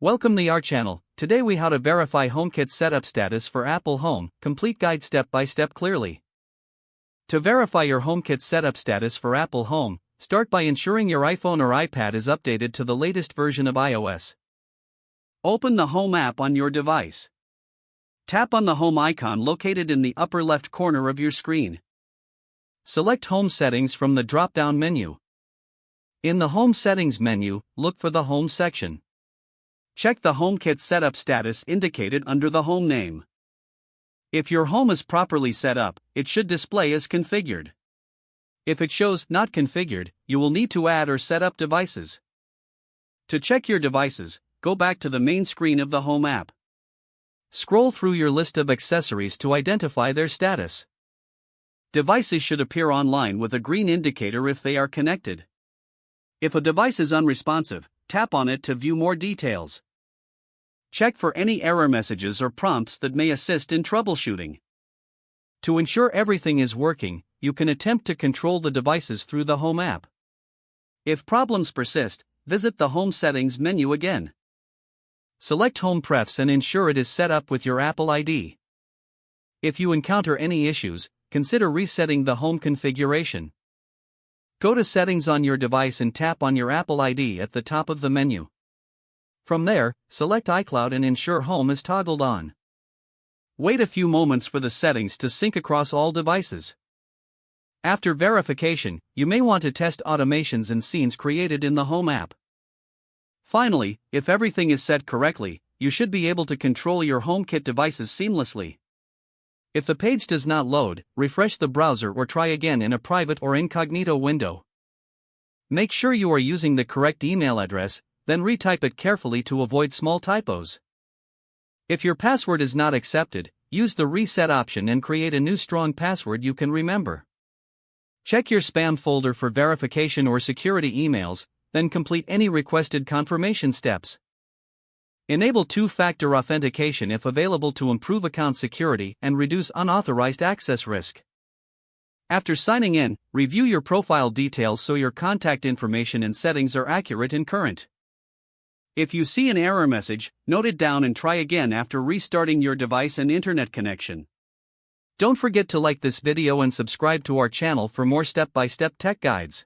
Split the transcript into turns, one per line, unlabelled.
Welcome to our channel. Today we how to verify HomeKit setup status for Apple Home, complete guide step by step clearly. To verify your HomeKit setup status for Apple Home, start by ensuring your iPhone or iPad is updated to the latest version of iOS. Open the Home app on your device. Tap on the Home icon located in the upper left corner of your screen. Select Home Settings from the drop-down menu. In the Home Settings menu, look for the Home section. Check the HomeKit setup status indicated under the home name. If your home is properly set up, it should display as configured. If it shows not configured, you will need to add or set up devices. To check your devices, go back to the main screen of the Home app. Scroll through your list of accessories to identify their status. Devices should appear online with a green indicator if they are connected. If a device is unresponsive, tap on it to view more details. Check for any error messages or prompts that may assist in troubleshooting. To ensure everything is working, you can attempt to control the devices through the Home app. If problems persist, visit the Home Settings menu again. Select Home Prefs and ensure it is set up with your Apple ID. If you encounter any issues, consider resetting the home configuration. Go to Settings on your device and tap on your Apple ID at the top of the menu. From there, select iCloud and ensure Home is toggled on. Wait a few moments for the settings to sync across all devices. After verification, you may want to test automations and scenes created in the Home app. Finally, if everything is set correctly, you should be able to control your HomeKit devices seamlessly. If the page does not load, refresh the browser or try again in a private or incognito window. Make sure you are using the correct email address, then retype it carefully to avoid small typos. If your password is not accepted, use the reset option and create a new strong password you can remember. Check your spam folder for verification or security emails, then complete any requested confirmation steps. Enable two-factor authentication if available to improve account security and reduce unauthorized access risk. After signing in, review your profile details so your contact information and settings are accurate and current. If you see an error message, note it down and try again after restarting your device and internet connection. Don't forget to like this video and subscribe to our channel for more step-by-step tech guides.